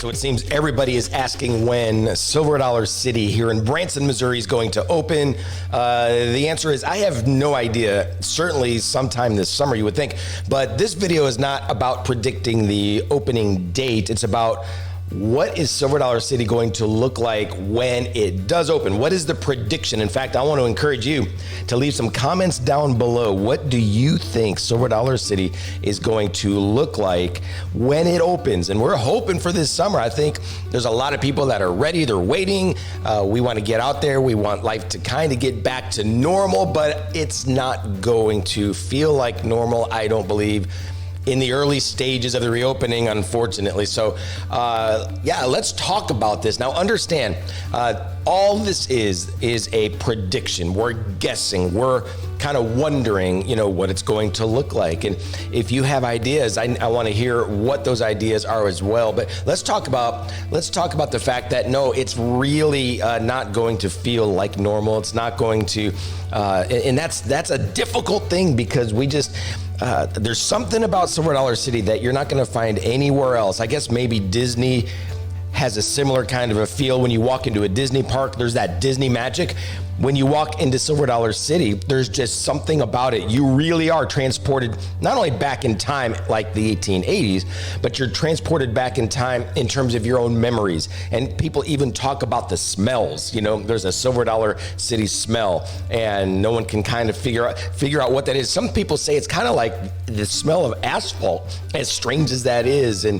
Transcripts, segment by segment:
So it seems everybody is asking when Silver Dollar City here in Branson, Missouri is going to open. The answer is I have no idea. Certainly sometime this summer, you would think. But this video is not about predicting the opening date. It's about what is Silver Dollar City going to look like when it does open? What is the prediction? In fact, I want to encourage you to leave some comments down below. What do you think Silver Dollar City is going to look like when it opens? And we're hoping for this summer. I think there's a lot of people that are ready. They're waiting. We want to get out there. We want life to kind of get back to normal, but it's not going to feel like normal, I don't believe, in the early stages of the reopening, unfortunately. So yeah, let's talk about this. Now understand, all this is a prediction. We're guessing, we're kind of wondering, what it's going to look like. And if you have ideas, I want to hear what those ideas are as well. But let's talk about the fact that no, it's really not going to feel like normal. It's not going to, and that's a difficult thing because we just, there's something about Silver Dollar City that you're not going to find anywhere else. I guess maybe Disney has a similar kind of a feel. When you walk into a Disney park, there's that Disney magic. When you walk into Silver Dollar City, there's just something about it. You really are transported not only back in time like the 1880s, but you're transported back in time in terms of your own memories. And people even talk about the smells. There's a Silver Dollar City smell, and no one can kind of figure out what that is. Some people say it's kind of like the smell of asphalt, as strange as that is, and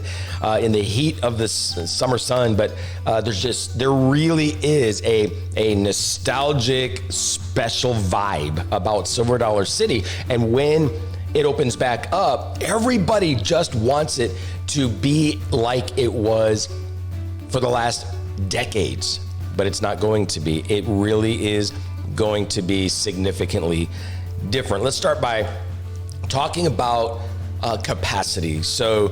in the heat of the summer sun. But there really is a nostalgic, special vibe about Silver Dollar City. And when it opens back up, everybody just wants it to be like it was for the last decades, but it's not going to be. It really is going to be significantly different. Let's start by talking about capacity. So,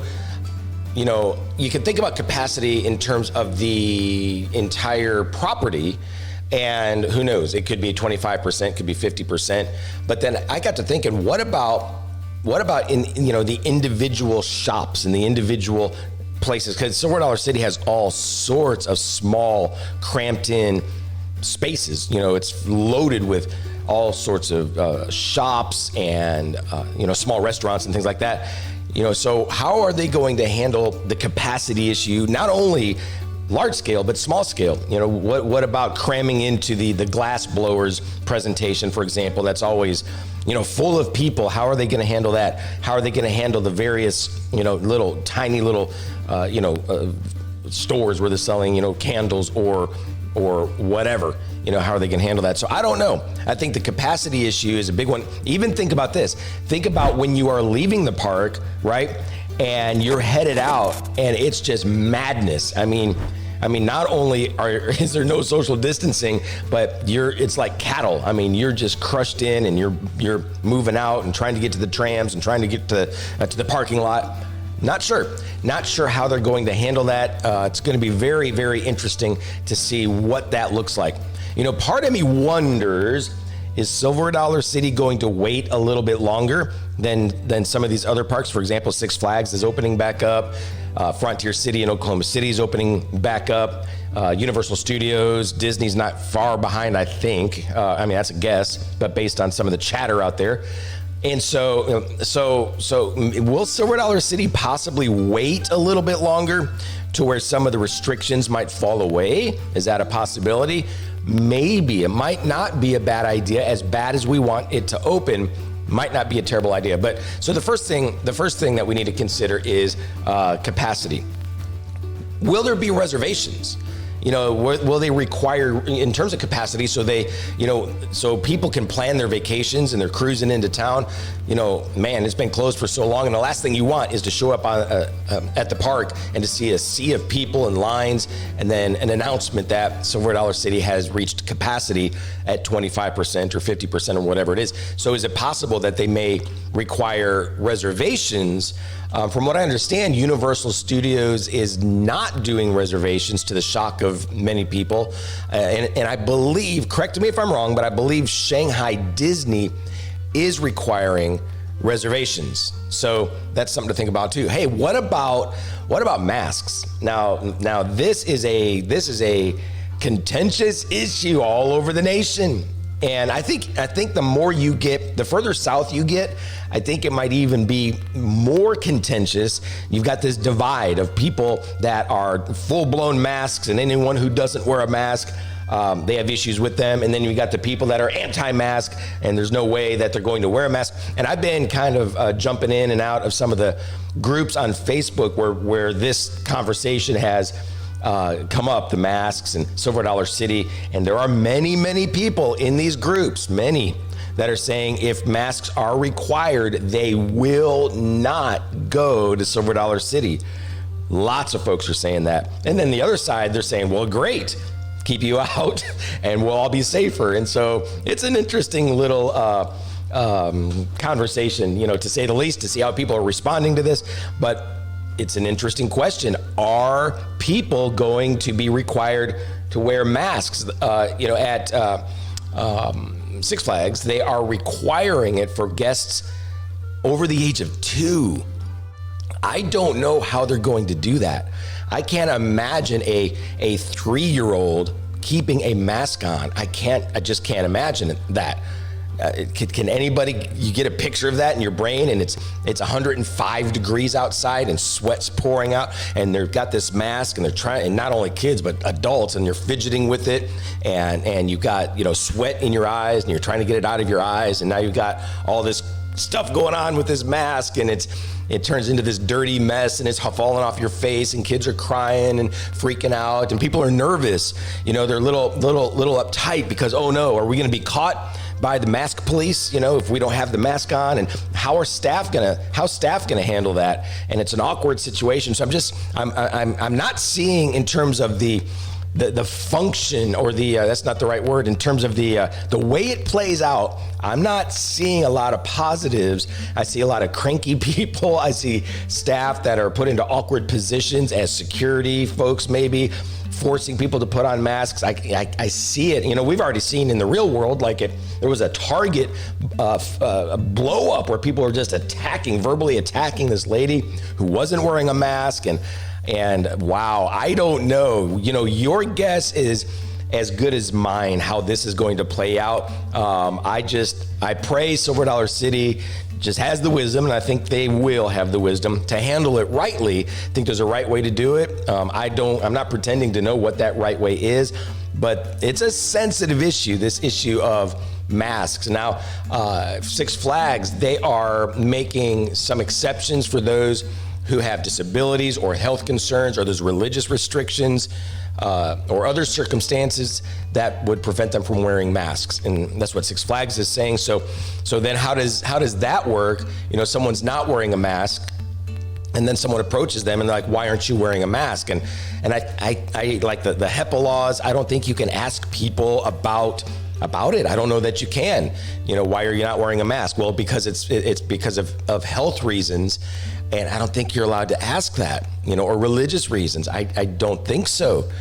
you can think about capacity in terms of the entire property. And who knows, it could be 25%, could be 50%. But then I got to thinking, what about in the individual shops and the individual places? Because Silver Dollar City has all sorts of small, cramped in spaces. It's loaded with all sorts of shops and small restaurants and things like that. So how are they going to handle the capacity issue? Not only large scale, but small scale. What about cramming into the glass blowers presentation, for example? That's always, full of people. How are they going to handle that? How are they going to handle the various, tiny little, stores where they're selling, candles or whatever? How are they going to handle that? So I don't know. I think the capacity issue is a big one. Even think about this. Think about when you are leaving the park, right? And you're headed out and it's just madness. I mean, not only is there no social distancing, but it's like cattle. I mean, you're just crushed in and you're moving out and trying to get to the trams and trying to get to the parking lot. Not sure how they're going to handle that. It's going to be very, very interesting to see what that looks like. Part of me wonders, is Silver Dollar City going to wait a little bit longer than some of these other parks? For example, Six Flags is opening back up. Frontier City in Oklahoma City is opening back up. Universal Studios, Disney's not far behind, I think. That's a guess, but based on some of the chatter out there. And so will Silver Dollar City possibly wait a little bit longer to where some of the restrictions might fall away? Is that a possibility? Maybe. It might not be a bad idea. As bad as we want it to open, might not be a terrible idea. But so the first thing that we need to consider is capacity. Will there be reservations? Will they require, in terms of capacity, so so people can plan their vacations and they're cruising into town? Man, it's been closed for so long, and the last thing you want is to show up at the park and to see a sea of people and lines, and then an announcement that Silver Dollar City has reached capacity at 25% or 50% or whatever it is. So is it possible that they may require reservations? From what I understand, Universal Studios is not doing reservations, to the shock of many people. And I believe, correct me if I'm wrong, but I believe Shanghai Disney is requiring reservations. So that's something to think about too. Hey, what about masks? Now this is a contentious issue all over the nation. And I think the more you get, the further south you get, I think it might even be more contentious. You've got this divide of people that are full-blown masks, and anyone who doesn't wear a mask, they have issues with them. And then you got the people that are anti-mask, and there's no way that they're going to wear a mask. And I've been kind of jumping in and out of some of the groups on Facebook where this conversation has come up, the masks and Silver Dollar City. And there are many people in these groups, many that are saying if masks are required, they will not go to Silver Dollar City. Lots of folks are saying that. And then the other side, they're saying, well, great, keep you out and we'll all be safer. And so it's an interesting little conversation, to say the least, to see how people are responding to this. But it's an interesting question. Are people going to be required to wear masks? At Six Flags, they are requiring it for guests over the age of 2. I don't know how they're going to do that. I can't imagine a 3-year-old keeping a mask on. I just can't imagine that. Can anybody, you get a picture of that in your brain, and it's 105 degrees outside and sweat's pouring out, and they've got this mask, and they're trying, and not only kids but adults, and you're fidgeting with it, and you've got sweat in your eyes, and you're trying to get it out of your eyes, and now you've got all this stuff going on with this mask, and it turns into this dirty mess, and it's falling off your face, and kids are crying and freaking out, and people are nervous. They're a little uptight because, oh no, are we going to be caught by the mask police, if we don't have the mask on? And how's staff gonna handle that? And it's an awkward situation. So I'm not seeing, in terms of the function, or that's not the right word, in terms of the way it plays out, I'm not seeing a lot of positives. I see a lot of cranky people. I see staff that are put into awkward positions as security folks, maybe forcing people to put on masks. I see it. We've already seen in the real world, there was a Target a blow up where people were just verbally attacking this lady who wasn't wearing a mask. And wow, I don't know. Your guess is as good as mine how this is going to play out. I pray Silver Dollar City just has the wisdom, and I think they will have the wisdom to handle it rightly. I think there's a right way to do it. I'm not pretending to know what that right way is, but it's a sensitive issue, this issue of masks. Now, Six Flags, they are making some exceptions for those who have disabilities or health concerns, or there's religious restrictions, or other circumstances that would prevent them from wearing masks. And that's what Six Flags is saying. So then how does that work? Someone's not wearing a mask, and then someone approaches them and they're like, why aren't you wearing a mask? And I like the HEPA laws. I don't think you can ask people about it. I don't know that you can. Why are you not wearing a mask? Well, because it's because of health reasons. And I don't think you're allowed to ask that, or religious reasons. I don't think so.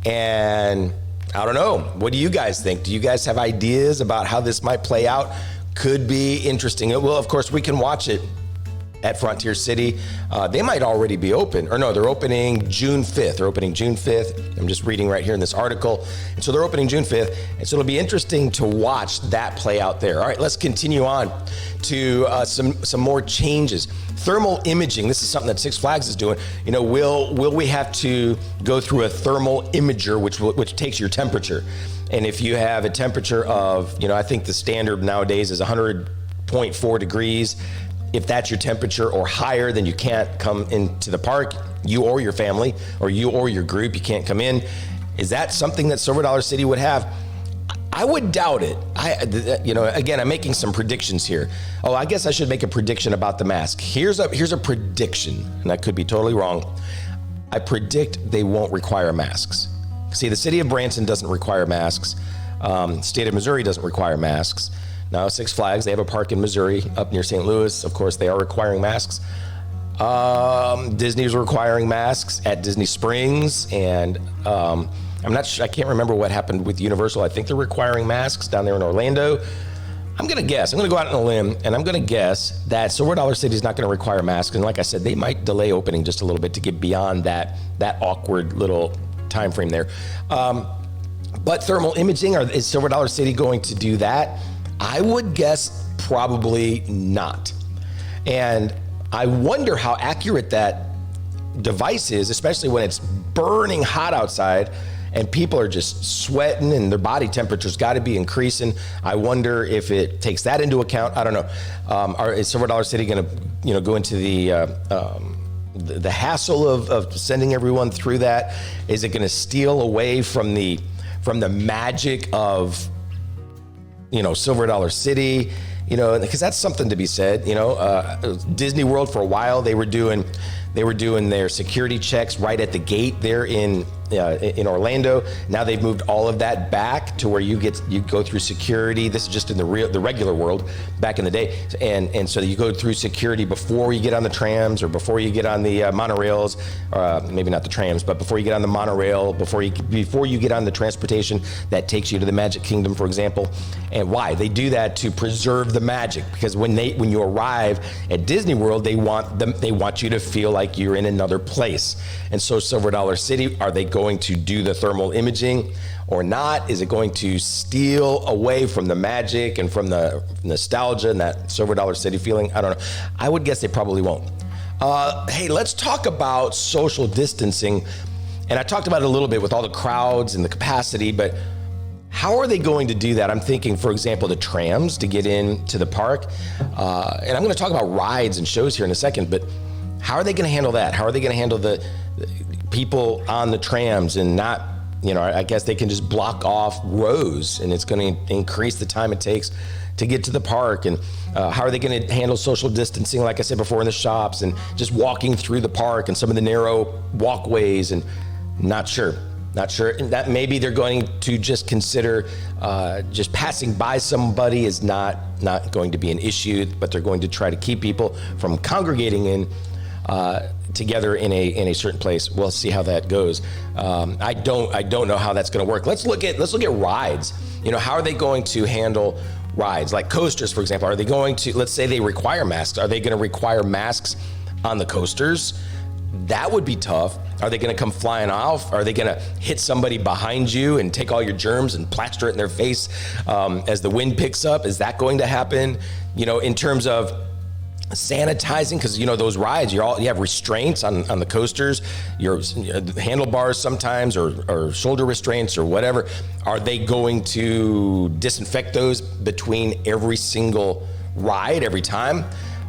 And I don't know. What do you guys think? Do you guys have ideas about how this might play out? Could be interesting. Well, of course, we can watch it at Frontier City. They might already be open, or no, they're opening June 5th. They're opening June 5th. I'm just reading right here in this article. And so they're opening June 5th. And so it'll be interesting to watch that play out there. All right, let's continue on to some more changes. Thermal imaging. This is something that Six Flags is doing. Will we have to go through a thermal imager, which takes your temperature? And if you have a temperature of, I think the standard nowadays is 100.4 degrees. If that's your temperature or higher, then you can't come into the park, you or your family, or you or your group, you can't come in. Is that something that Silver Dollar City would have? I would doubt it. Again, I'm making some predictions here. Oh, I guess I should make a prediction about the mask. Here's a prediction, and I could be totally wrong. I predict they won't require masks. See, the city of Branson doesn't require masks. State of Missouri doesn't require masks. Now, Six Flags, they have a park in Missouri up near St. Louis. Of course, they are requiring masks. Disney's requiring masks at Disney Springs, and I'm not sure, I can't remember what happened with Universal. I think they're requiring masks down there in Orlando. I'm going to guess. I'm going to go out on a limb, and I'm going to guess that Silver Dollar City is not going to require masks. And like I said, they might delay opening just a little bit to get beyond that awkward little time frame there. But thermal imaging, is Silver Dollar City going to do that? I would guess probably not. And I wonder how accurate that device is, especially when it's burning hot outside and people are just sweating and their body temperature's got to be increasing. I wonder if it takes that into account. I don't know. Is Silver Dollar City going to, go into the hassle of sending everyone through that? Is it going to steal away from the magic of, Silver Dollar City? Because that's something to be said. Disney World for a while, they were doing their security checks right at the gate there in Orlando. Now they've moved all of that back to where you go through security. This is just in the regular world back in the day, and so you go through security before you get on the trams or before you get on the monorails, maybe not the trams, but before you get on the monorail, before you get on the transportation that takes you to the Magic Kingdom, for example. And why? They do that to preserve the magic, because when you arrive at Disney World, they want you to feel like you're in another place. And so Silver Dollar City, are they going to do the thermal imaging or not? Is it going to steal away from the magic and from the nostalgia and that Silver Dollar City feeling? I don't know. I would guess they probably won't. Hey, let's talk about social distancing. And I talked about it a little bit with all the crowds and the capacity, but how are they going to do that? I'm thinking, for example, the trams to get into the park. And I'm going to talk about rides and shows here in a second, but how are they going to handle that? How are they going to handle the people on the trams and not, I guess they can just block off rows, and it's going to increase the time it takes to get to the park. And how are they going to handle social distancing, like I said before, in the shops and just walking through the park and some of the narrow walkways? And not sure. And that maybe they're going to just consider just passing by somebody is not going to be an issue, but they're going to try to keep people from congregating in together in a certain place. We'll see how that goes. I don't know how that's going to work. Let's look at rides. How are they going to handle rides like coasters, for example? Are they going to, let's say they require masks? Are they going to require masks on the coasters? That would be tough. Are they going to come flying off? Are they going to hit somebody behind you and take all your germs and plaster it in their face as the wind picks up? Is that going to happen? In terms of sanitizing, because those rides, you have restraints on the coasters, your handlebars sometimes, or shoulder restraints or whatever. Are they going to disinfect those between every single ride every time?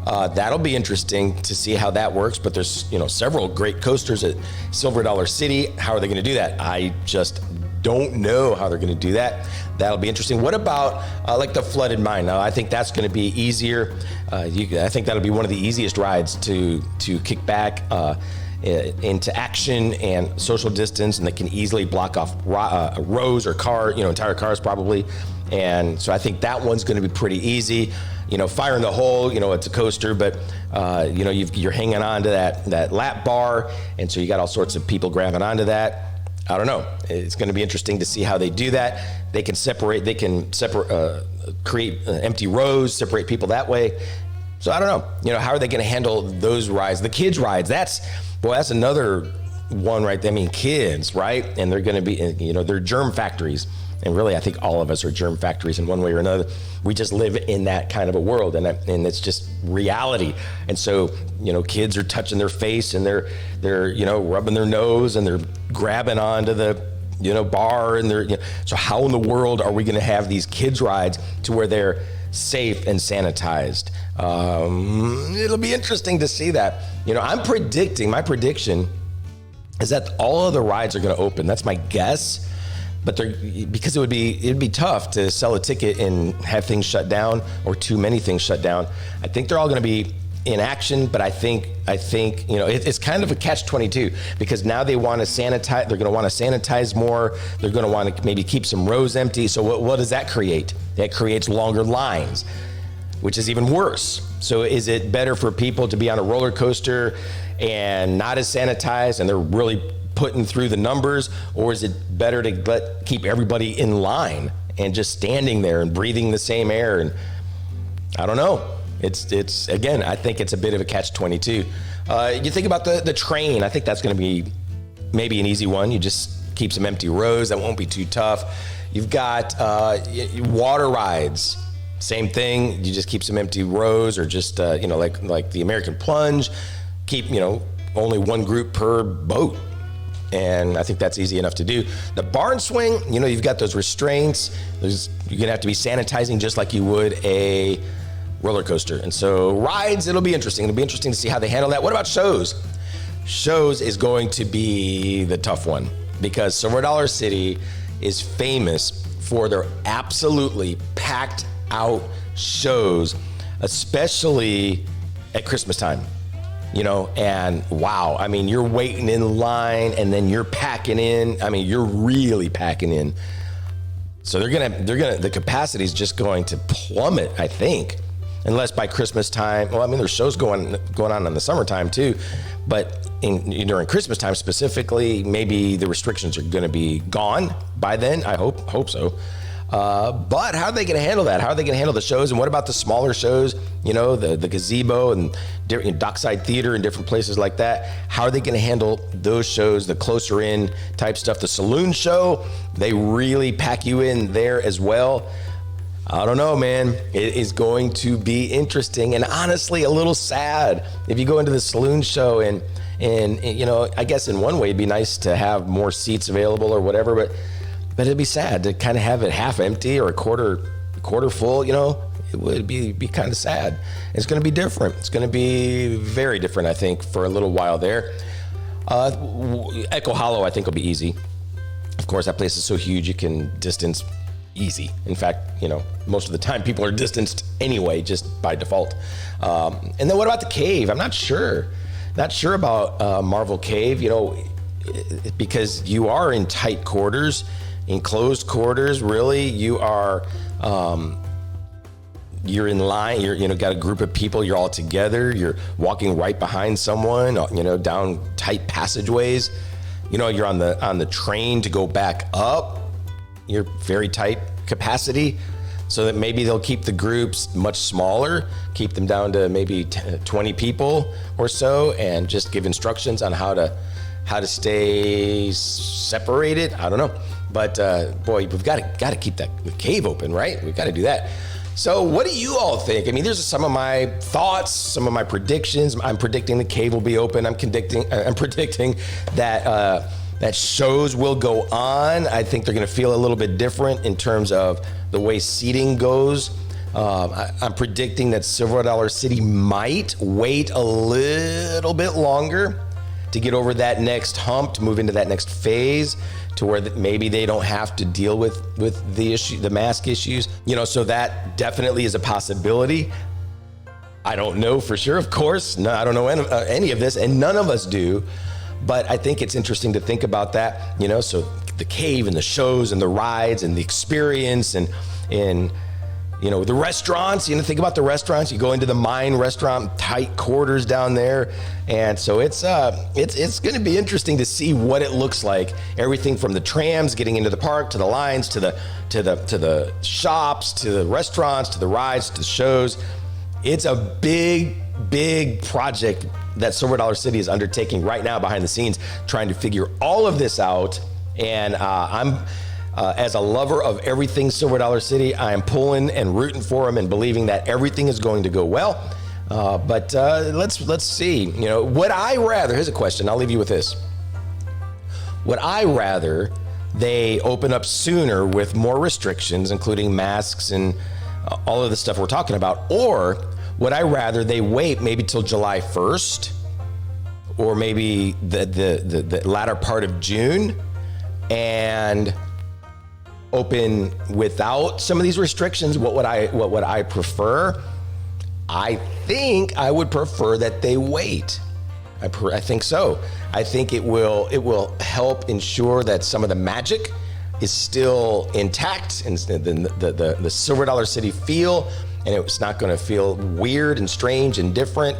That'll be interesting to see how that works. But there's several great coasters at Silver Dollar City. How are they going to do that? I just don't know how they're going to do that. That'll be interesting. What about like the Flooded Mine? Now, I think that's going to be easier. I think that'll be one of the easiest rides to kick back into action and social distance, and they can easily block off rows or entire cars probably. And so I think that one's going to be pretty easy. Fire in the Hole, it's a coaster, but you're hanging on to that lap bar, and so you got all sorts of people grabbing onto that. I don't know. It's going to be interesting to see how they do that. They can separate, create empty rows, separate people that way. So I don't know. How are they going to handle those rides? The kids' rides, that's another one right there. I mean, kids, right? And they're going to be, they're germ factories. And really, I think all of us are germ factories in one way or another. We just live in that kind of a world, and it's just reality. And so, kids are touching their face, and they're rubbing their nose, and they're grabbing onto the bar, and so how in the world are we going to have these kids rides to where they're safe and sanitized? It'll be interesting to see that. My prediction is that all of the rides are going to open. That's my guess. But because it'd be tough to sell a ticket and have things shut down, or too many things shut down. I think they're all going to be in action, but I think it's kind of a catch-22, because now they want to sanitize. They're going to want to sanitize more. They're going to want to maybe keep some rows empty. So what does that create? That creates longer lines, which is even worse. So is it better for people to be on a roller coaster and not as sanitized, and they're really putting through the numbers, or is it better to keep everybody in line and just standing there and breathing the same air? And I don't know. It's again, I think it's a bit of a catch-22. You think about the train. I think that's going to be maybe an easy one. You just keep some empty rows. That won't be too tough. You've got water rides. Same thing. You just keep some empty rows, or just like the American Plunge. Keep only one group per boat. And I think that's easy enough to do. The barn swing, you've got those restraints. You're going to have to be sanitizing just like you would a roller coaster. And so rides, it'll be interesting. It'll be interesting to see how they handle that. What about shows? Shows is going to be the tough one, because Silver Dollar City is famous for their absolutely packed out shows, especially at Christmas time. And wow, I mean, you're waiting in line and then you're packing in. I mean, you're really packing in. So the capacity is just going to plummet, I think, unless by Christmas time. Well, I mean, there's shows going on in the summertime too, but during Christmas time specifically, maybe the restrictions are going to be gone by then. I hope so. But how are they going to handle that? How are they going to handle the shows? And what about the smaller shows? The gazebo and dockside theater and different places like that. How are they going to handle those shows, the closer in type stuff? The saloon show, they really pack you in there as well. I don't know, man. It is going to be interesting and honestly a little sad if you go into the saloon show and I guess in one way it'd be nice to have more seats available or whatever, but it'd be sad to kind of have it half empty or a quarter full. It would be kind of sad. It's going to be different. It's going to be very different, I think, for a little while there. Echo Hollow, I think, will be easy. Of course, that place is so huge you can distance easy. In fact, most of the time people are distanced anyway, just by default. And then what about the cave? I'm not sure. Not sure about Marvel Cave, because you are in tight quarters. In closed quarters, really, you are, you're in line, got a group of people, you're all together, you're walking right behind someone, down tight passageways. You're on the train to go back up, you're very tight capacity, so that maybe they'll keep the groups much smaller, keep them down to maybe 20 people or so, and just give instructions on how to stay separated. I don't know. But boy, we've got to keep the cave open, right? We've got to do that. So what do you all think? I mean, these are some of my thoughts, some of my predictions. I'm predicting the cave will be open. I'm predicting that shows will go on. I think they're going to feel a little bit different in terms of the way seating goes. I'm predicting that Silver Dollar City might wait a little bit longer to get over that next hump, to move into that next phase, to where maybe they don't have to deal with the mask issues. So that definitely is a possibility. I don't know for sure, of course. No, I don't know any of this, and none of us do. But I think it's interesting to think about that. So the cave and the shows and the rides and the experience and the restaurants, think about the restaurants. You go into the Mine restaurant, tight quarters down there. And so it's going to be interesting to see what it looks like. Everything from the trams getting into the park, to the lines, to the shops, to the restaurants, to the rides, to the shows. It's a big project that Silver Dollar City is undertaking right now behind the scenes, trying to figure all of this out. And I'm as a lover of everything Silver Dollar City, I am pulling and rooting for them and believing that everything is going to go well. But let's see. Would I rather? Here's a question. I'll leave you with this. Would I rather they open up sooner with more restrictions, including masks and all of the stuff we're talking about, or would I rather they wait maybe till July 1st, or maybe the latter part of June, and open without some of these restrictions? What would I prefer? I think I would prefer that they wait. I think so. I think it will help ensure that some of the magic is still intact, and the Silver Dollar City feel, and it's not going to feel weird and strange and different.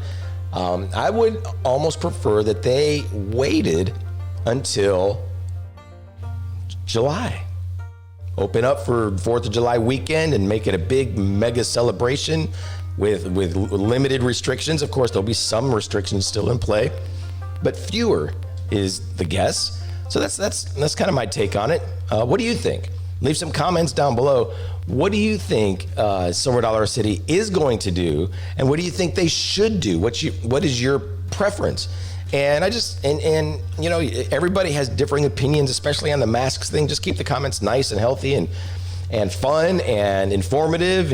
I would almost prefer that they waited until July. Open up for 4th of July weekend and make it a big mega celebration. with limited restrictions. Of course, there'll be some restrictions still in play, but fewer is the guess. So that's kind of my take on it. What do you think? Leave some comments down below. What do you think Silver Dollar City is going to do, and what do you think they should do? What is your preference? And and you know, everybody has differing opinions, especially on the masks thing. Just keep the comments nice and healthy and fun and informative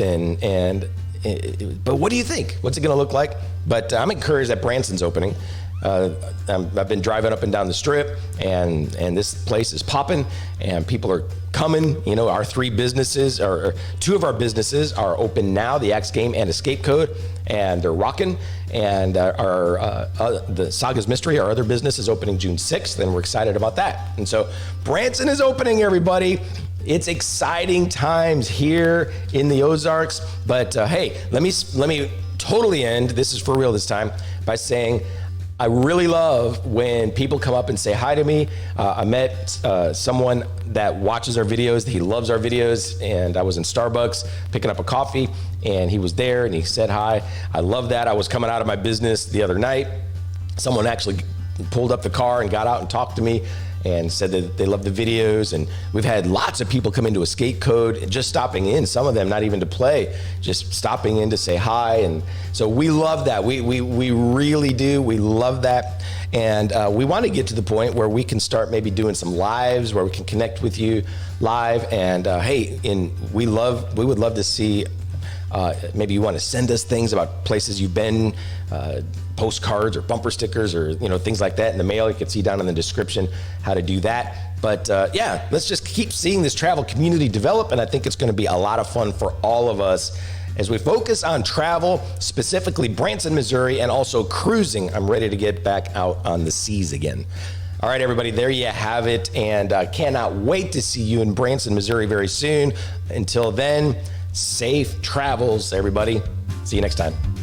but what do you think? What's it going to look like? But I'm encouraged that Branson's opening. I've been driving up and down the strip, and this place is popping, and people are coming. You know, our three businesses, or two of our businesses, are open now: the Axe Game and Escape Code, and they're rocking. And the Saga's Mystery, our other business, is opening June 6th, and we're excited about that. And so Branson is opening, everybody. It's exciting times here in the Ozarks. But hey, let me totally end. This is for real this time by saying, I really love when people come up and say hi to me. I met someone that watches our videos. He loves our videos, and I was in Starbucks picking up a coffee, and he was there, and he said hi. I love that. I was coming out of my business the other night. Someone actually pulled up the car and got out and talked to me and said that they love the videos. And we've had lots of people come into Escape Code, just stopping in, some of them not even to play, just stopping in to say hi. And so we love that. We really do. We love that. And we want to get to the point where we can start maybe doing some lives where we can connect with you live. And hey, we would love to see, maybe you want to send us things about places you've been, postcards or bumper stickers or things like that in the mail. You can see down in the description how to do that. But yeah, let's just keep seeing this travel community develop, and I think it's going to be a lot of fun for all of us as we focus on travel, specifically Branson, Missouri, and also cruising. I'm ready to get back out on the seas again. All right, everybody, there you have it, and cannot wait to see you in Branson, Missouri very soon. Until then, safe travels, everybody. See you next time.